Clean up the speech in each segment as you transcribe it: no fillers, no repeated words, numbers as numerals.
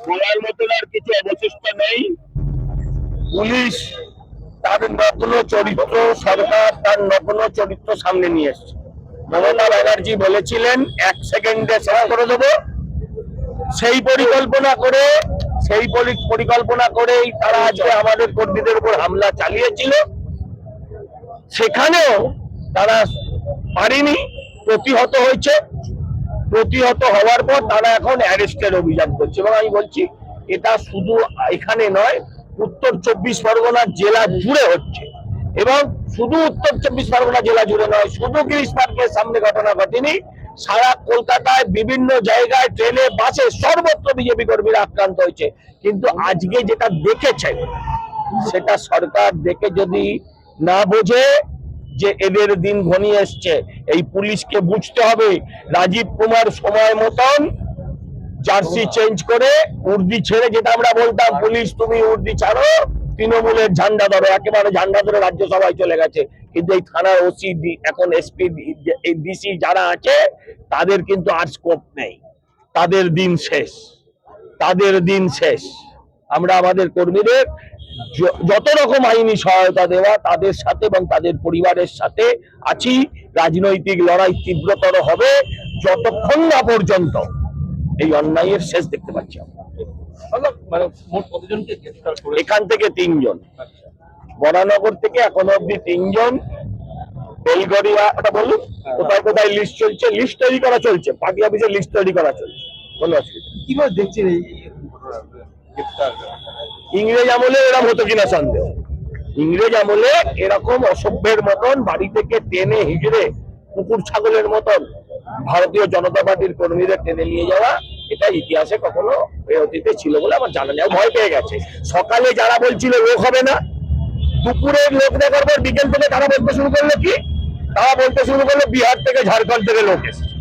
বলার মতন আর কিছু অবশিষ্ট নেই। পুলিশ তার নগ্ন চরিত্র, সরকার তার নগ্ন চরিত্র সামনে নিয়ে এসছে। মমতা ব্যানার্জি বলেছিলেন 1 সেকেন্ডে শেষ করে দেবো, সেই পরিকল্পনা করেই তারা আজকে আমাদের কর্মীদের উপর হামলা চালিয়েছিল। সেখানেও তারা পারেনি, প্রতিহত হয়েছে। প্রতিহত হওয়ার পর তারা এখন অ্যারেস্টের অভিযান করছে। এবং আমি বলছি, এটা শুধু এখানে নয়, উত্তর 24 পরগনা জেলা জুড়ে হচ্ছে। এবং শুধু উত্তর 24 পরগনা জেলা জুড়ে নয়, শুধু গিরিশ পার্কের সামনে ঘটনা ঘটেনি, সারা কলকাতায় বিভিন্ন জায়গায়, ট্রেনে, বাসে, সর্বত্র বিজেপি কর্মীরা আক্রান্ত হয়েছে। কিন্তু আজকে যেটা দেখেছে, সেটা সরকার দেখে যদি না বোঝে যে এদের দিন ঘনিয়ে এসছে, এই পুলিশকে বুঝতে হবে রাজীব কুমার সময় মতন জার্সি চেঞ্জ করে উর্দি ছেড়ে, যেটা আমরা বলতাম পুলিশ তুমি উর্দি ছাড়ো, তৃণমূলের ঝান্ডা ধরো, একেবারে ঝান্ডা ধরে রাজ্যসভায় চলে গেছে। কিন্তু এই থানার ওসি, এখন এসপি, এই ডিসি যারা আছে, তাদের কিন্তু আর স্কোপ নেই। তাদের দিন শেষ, তাদের দিন শেষ। আমরা আমাদের কর্মীদের যত রকম আইনি সহায়তা দেওয়া তাদের সাথে এবং তাদের পরিবারের সাথে আছি। রাজনৈতিক লড়াই তীব্রতর হবে যতক্ষণ না পর্যন্ত এই অন্যায়ের শেষ দেখতে পাচ্ছি। এখান থেকে 3 জন, বরানগর থেকে এখনো অব্দি 3 জন, বেলগড়িয়া, ওটা বলুন কোথায় কোথায় লিস্ট চলছে, লিস্ট তৈরি করা চলছে, পার্টি অফিসে লিস্ট তৈরি করা চলছে। কোনো অসুবিধা কিভাবে দেখছেন এই ইংরেজ আমলে এরকম হতো কিনা সন্দেহ। ইংরেজ আমলে এরকম অসভ্যের মতন বাড়ি থেকে টেনে হিজড়ে কুকুর ছাগলের মতন ভারতীয় জনতা পার্টির কর্মীদের টেনে নিয়ে যাওয়া, এটা ইতিহাসে কখনো অতীতে ছিল বলে আমার জানা নেই। ভয় পেয়ে গেছে। সকালে যারা বলছিল লোক হবে না, দুপুরের লোক দেখার পর বিকেল থেকে তারা বলতে শুরু করলো কি, তারা বলতে শুরু করলো বিহার থেকে, ঝাড়খণ্ড থেকে লোক এসেছে।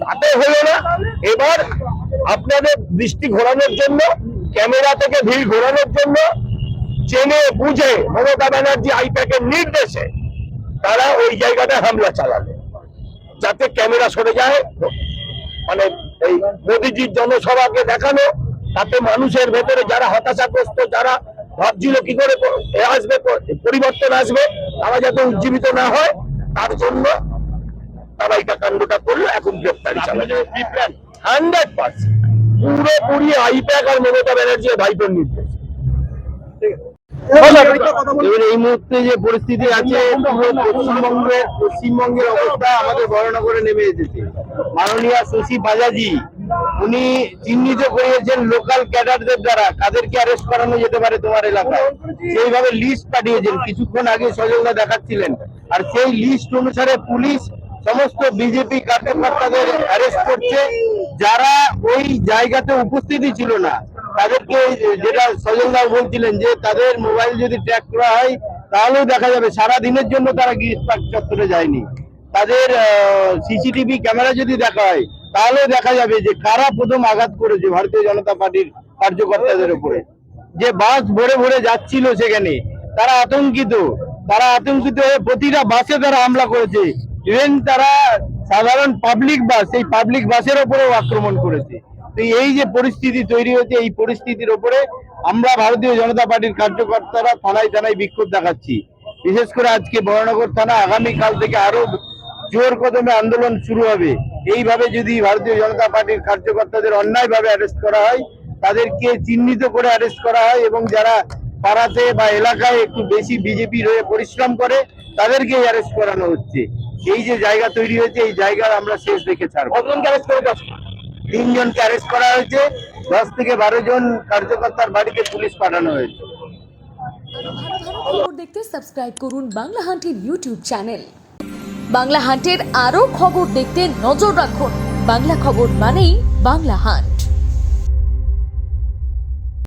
তাতে হলো না। এবার আপনাদের দৃষ্টি ঘোরানোর জন্য, ক্যামেরা থেকে ভিড় ঘোরানোর জন্য, জেনে বুঝে মমতা ব্যানার্জি আইপ্যাকের নির্দেশে তারা ওই জায়গাটা হামলা চালালো, যাতে ক্যামেরা সরে যায়। মানে এই মোদিজির জনসভাকে দেখানো, তাতে মানুষের ভেতরে যারা হতাশাগ্রস্ত, যারা ভাবছিল কি করে আসবে, পরিবর্তন আসবে, তারা যাতে উজ্জীবিত না হয়, তার জন্য তারা এটা কাণ্ডটা করলো। এখন গ্রেপ্তারি চালানো 100% পুরোপুরি আইপ্যাক আর মমতা ব্যানার্জি ভাইপোর নির্দেশ। এই মুহূর্তে যে পরিস্থিতি আছে, পশ্চিমবঙ্গের অবস্থা আমাদের বরানগরে নেমে এসেছে। মাননীয় শশী বাজাজি উনি চিহ্নিত করিয়েছেন লোকাল ক্যাডারদের দ্বারা কাদেরকে অ্যারেস্ট করানো যেতে পারে তোমার এলাকায়, সেইভাবে লিস্ট পাঠিয়েছেন। কিছুক্ষণ আগে সজলদা দেখাচ্ছিলেন। আর সেই লিস্ট অনুসারে পুলিশ সমস্ত বিজেপি কার্যকর্তাদের অ্যারেস্ট করছে। যারা ওই জায়গাতে উপস্থিতি ছিল না তাদেরকে, যেটা সজলদা বলছিলেন যে তাদের মোবাইল যদি ট্র্যাক করা হয় তাহলেও দেখা যাবে সারা দিনের জন্য তারা গিরিশ পার্ক চত্বরে যায়নি। তাদের সিসিটিভি ক্যামেরা যদি দেখা হয় তাহলেও দেখা যাবে যে কারা প্রথম আঘাত করেছে ভারতীয় জনতা পার্টির কার্যকর্তাদের উপরে। যে বাস ভরে ভরে যাচ্ছিল সেখানে তারা আতঙ্কিত হয়ে প্রতিটা বাসে তারা হামলা করেছে। ইভেন তারা সাধারণ পাবলিক বাস, সেই পাবলিক বাসের উপরেও আক্রমণ করেছে। তো এই যে পরিস্থিতি তৈরি হয়েছে, এই পরিস্থিতির উপরে আমরা ভারতীয় জনতা পার্টির কার্যকর্তারা থানায় থানায় বিক্ষোভ দেখাচ্ছি। বিশেষ করে আজকে বরানগর থানা আগামীকাল থেকে আরো জোর কদমে আন্দোলন শুরু হবে। এইভাবে যদি ভারতীয় জনতা পার্টির কার্যকর্তাদের অন্যায়ভাবে অ্যারেস্ট করা হয়, তাদেরকে চিহ্নিত করে অ্যারেস্ট করা হয়, এবং যারা পাড়াতে বা এলাকায় একটু বেশি বিজেপির হয়ে পরিশ্রম করে তাদেরকে অ্যারেস্ট করানো হচ্ছে। এই যে জায়গা তৈরি হয়েছে, এই জায়গার আমরা শেষ দেখে ছাড়বো। 3 জনকে অ্যারেস্ট করা হয়েছে, 10 থেকে 12 জন কার্যকর্তার বাড়িতে পুলিশ পাঠানো হয়েছে। খবর দেখতে সাবস্ক্রাইব করুন বাংলা হান্টের ইউটিউব চ্যানেল। বাংলা হান্টের আরও খবর দেখতে নজর রাখুন। বাংলা খবর মানেই বাংলা হান্ট।